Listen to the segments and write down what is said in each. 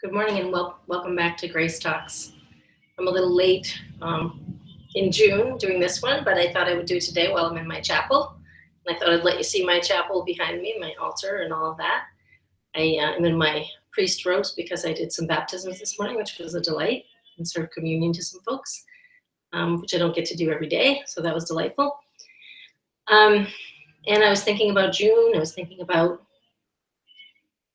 Good morning and welcome back to Grace Talks. I'm a little late in June doing this one, but I thought I would do it today while I'm in my chapel. And I thought I'd let you see my chapel behind me, my altar and all of that. I am in my priest robes because I did some baptisms this morning, which was a delight, and served communion to some folks, which I don't get to do every day, so that was delightful. And I was thinking about June. I was thinking about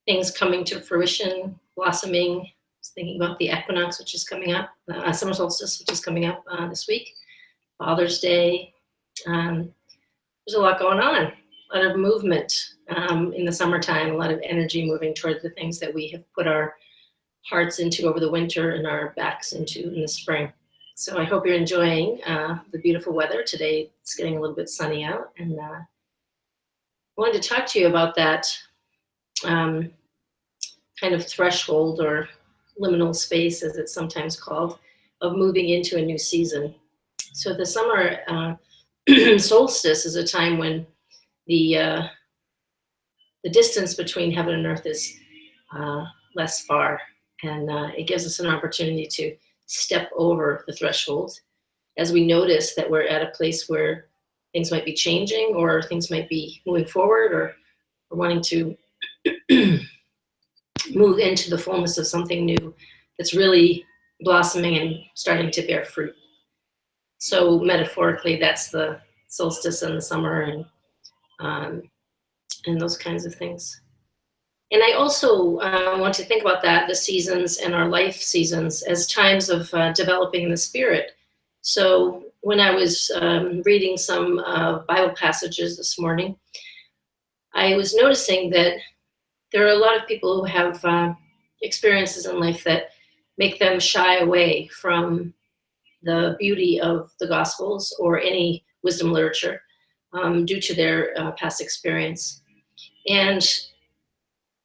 things coming to fruition, blossoming. I was thinking about the equinox, which is coming up, summer solstice, which is coming up this week, Father's Day. There's a lot going on, a lot of movement in the summertime, a lot of energy moving toward the things that we have put our hearts into over the winter and our backs into in the spring. So I hope you're enjoying the beautiful weather. Today it's getting a little bit sunny out, and I wanted to talk to you about that kind of threshold or liminal space, as it's sometimes called, of moving into a new season. So the summer solstice is a time when the distance between heaven and earth is less far, and it gives us an opportunity to step over the threshold as we notice that we're at a place where things might be changing, or things might be moving forward, or we're wanting to move into the fullness of something new that's really blossoming and starting to bear fruit. So metaphorically, that's the solstice and the summer and those kinds of things. And I also want to think about that, the seasons and our life seasons, as times of developing in the spirit. So when I was reading some Bible passages this morning, I was noticing that there are a lot of people who have experiences in life that make them shy away from the beauty of the Gospels or any wisdom literature due to their past experience. And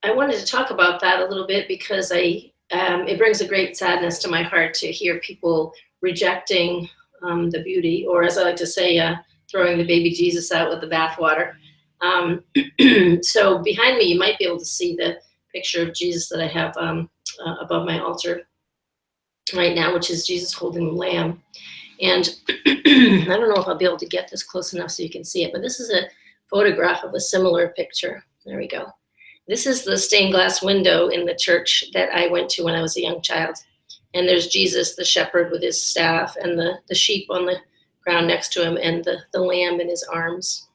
I wanted to talk about that a little bit because it brings a great sadness to my heart to hear people rejecting the beauty, or as I like to say, throwing the baby Jesus out with the bathwater. So behind me, you might be able to see the picture of Jesus that I have above my altar right now, which is Jesus holding the lamb. And I don't know if I'll be able to get this close enough so you can see it, but this is a photograph of a similar picture. There we go. This is the stained glass window in the church that I went to when I was a young child. And there's Jesus, the shepherd, with his staff, and the sheep on the ground next to him, and the lamb in his arms.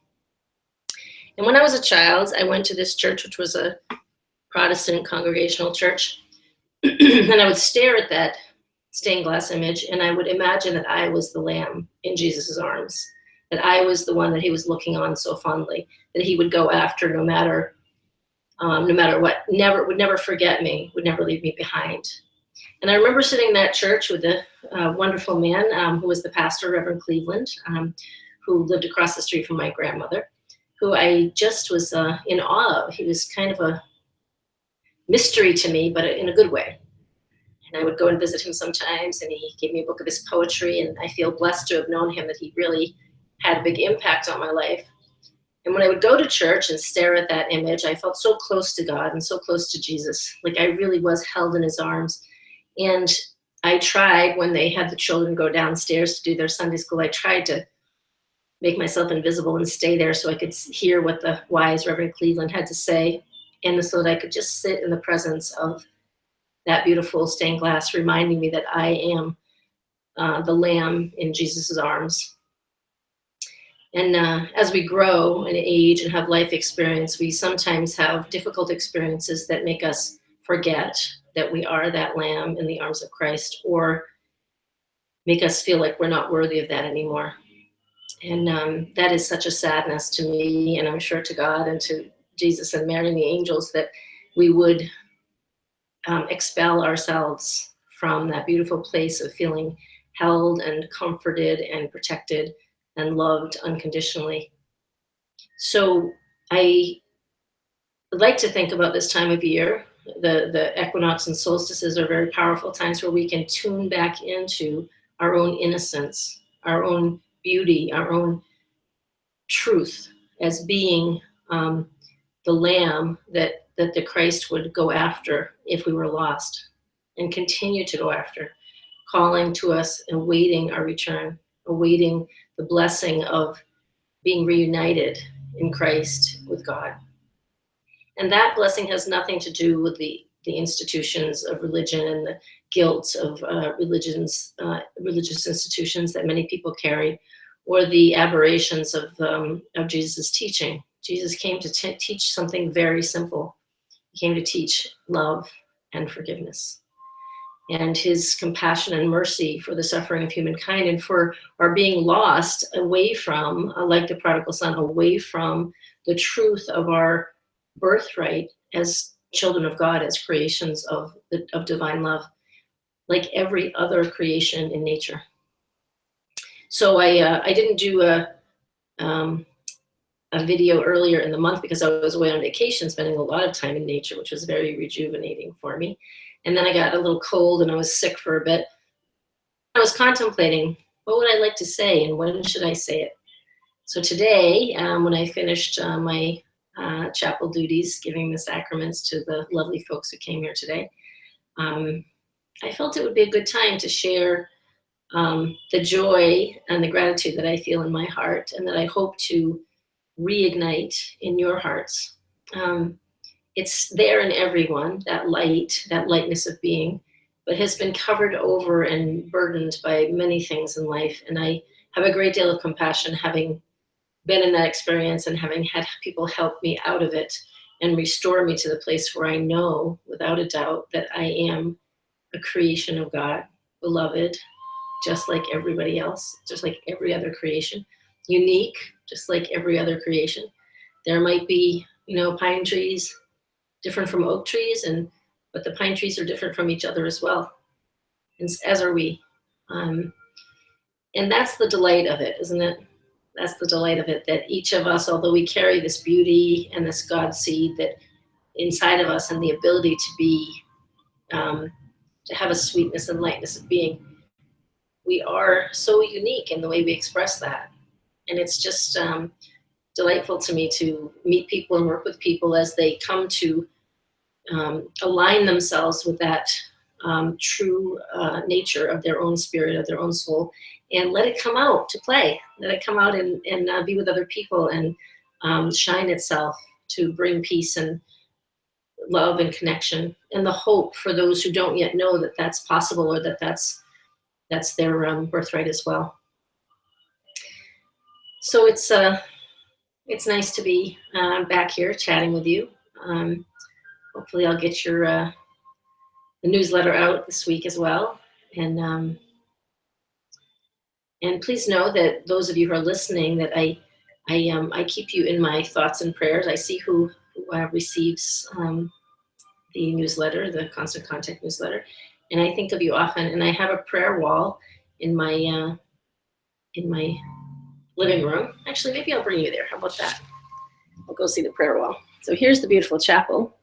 And when I was a child, I went to this church, which was a Protestant congregational church. And I would stare at that stained glass image, and I would imagine that I was the lamb in Jesus's arms, that I was the one that he was looking on so fondly, that he would go after no matter what, would never forget me, would never leave me behind. And I remember sitting in that church with a wonderful man who was the pastor, Reverend Cleveland, who lived across the street from my grandmother, who I just was in awe of. He was kind of a mystery to me, but in a good way. And I would go and visit him sometimes, and he gave me a book of his poetry, and I feel blessed to have known him, that he really had a big impact on my life. And when I would go to church and stare at that image, I felt so close to God and so close to Jesus. Like I really was held in his arms. And I tried, when they had the children go downstairs to do their Sunday school, I tried to make myself invisible and stay there so I could hear what the wise Reverend Cleveland had to say, and so that I could just sit in the presence of that beautiful stained glass, reminding me that I am the lamb in Jesus's arms. And as we grow and age and have life experience, we sometimes have difficult experiences that make us forget that we are that lamb in the arms of Christ, or make us feel like we're not worthy of that anymore. And that is such a sadness to me, and I'm sure to God and to Jesus and Mary and the angels, that we would expel ourselves from that beautiful place of feeling held and comforted and protected and loved unconditionally. So I like to think about this time of year. The equinox and solstices are very powerful times where we can tune back into our own innocence, our own beauty, our own truth as being the lamb that the Christ would go after if we were lost. and continue to go after, calling to us, awaiting our return, awaiting the blessing of being reunited in Christ with God. And that blessing has nothing to do with the institutions of religion and the guilt of religious institutions that many people carry, or the aberrations of Jesus' teaching. Jesus came to teach something very simple. He came to teach love and forgiveness, and his compassion and mercy for the suffering of humankind and for our being lost away from, like the prodigal son, away from the truth of our birthright as children of God, as creations of divine love, like every other creation in nature. So I didn't do a video earlier in the month because I was away on vacation, spending a lot of time in nature, which was very rejuvenating for me. And then I got a little cold and I was sick for a bit. I was contemplating, what would I like to say and when should I say it? So today, when I finished my chapel duties, giving the sacraments to the lovely folks who came here today, I felt it would be a good time to share the joy and the gratitude that I feel in my heart and that I hope to reignite in your hearts. It's there in everyone, that light, that lightness of being, but has been covered over and burdened by many things in life. And I have a great deal of compassion, having been in that experience and having had people help me out of it and restore me to the place where I know without a doubt that I am a creation of God, beloved, just like everybody else, just like every other creation, unique, just like every other creation. There might be, pine trees different from oak trees, but the pine trees are different from each other as well, and as are we. And that's the delight of it, isn't it? That's the delight of it, that each of us, although we carry this beauty and this God seed that inside of us and the ability to be, to have a sweetness and lightness of being, we are so unique in the way we express that. And it's just delightful to me to meet people and work with people as they come to align themselves with that true nature of their own spirit, of their own soul, and let it come out to play. Let it come out and be with other people and shine itself to bring peace and love and connection and the hope for those who don't yet know that that's possible or that that's their birthright as well. So it's nice to be back here chatting with you. Hopefully I'll get your the newsletter out this week as well. And please know that those of you who are listening, that I keep you in my thoughts and prayers. I see who receives the newsletter, the Constant Contact newsletter, and I think of you often. And I have a prayer wall in my living room. Actually, maybe I'll bring you there. How about that? We'll go see the prayer wall. So here's the beautiful chapel.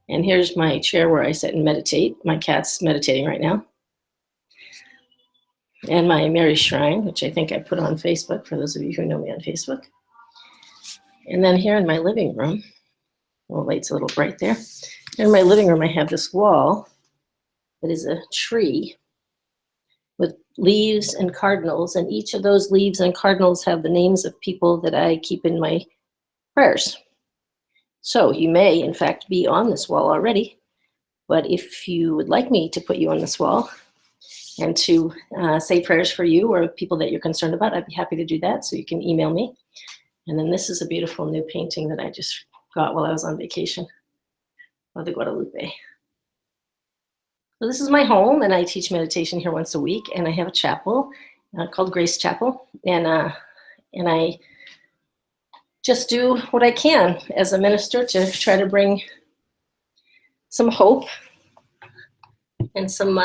And here's my chair where I sit and meditate. My cat's meditating right now. And my Mary Shrine, which I think I put on Facebook for those of you who know me on Facebook. And then here in my living room, well, the light's a little bright there. In my living room, I have this wall that is a tree with leaves and cardinals. And each of those leaves and cardinals have the names of people that I keep in my prayers. So you may, in fact, be on this wall already. But if you would like me to put you on this wall and to say prayers for you or people that you're concerned about, I'd be happy to do that. So you can email me. And then this is a beautiful new painting that I just got while I was on vacation of the Guadalupe. So this is my home, and I teach meditation here once a week. And I have a chapel called Grace Chapel. And I just do what I can as a minister to try to bring some hope and some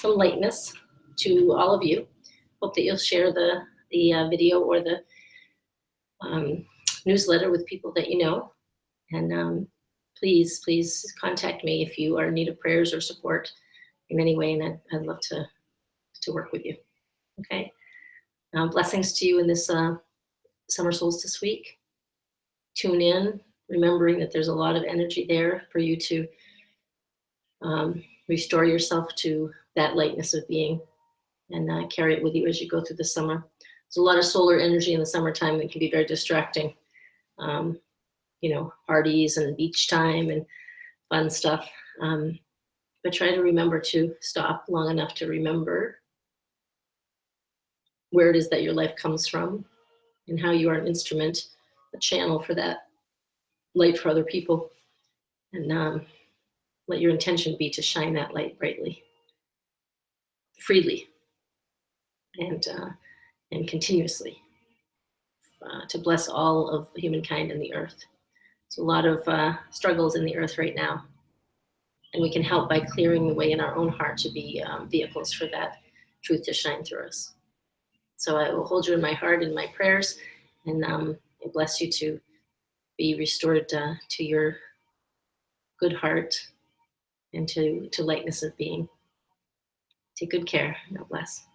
lightness to all of you. Hope that you'll share the video or the newsletter with people that you know. And please contact me if you are in need of prayers or support in any way, and I'd love to work with you. Okay. Blessings to you in this summer solstice week. Tune in remembering that there's a lot of energy there for you to restore yourself to that lightness of being, and carry it with you as you go through the summer. There's a lot of solar energy in the summertime that can be very distracting. Parties and beach time and fun stuff. But try to remember to stop long enough to remember where it is that your life comes from and how you are an instrument, a channel for that light for other people. And let your intention be to shine that light brightly, freely, and continuously, to bless all of humankind and the earth. There's a lot of struggles in the earth right now, and we can help by clearing the way in our own heart to be vehicles for that truth to shine through us. So I will hold you in my heart in my prayers, and I bless you to be restored to your good heart and to lightness of being. Take good care. God bless.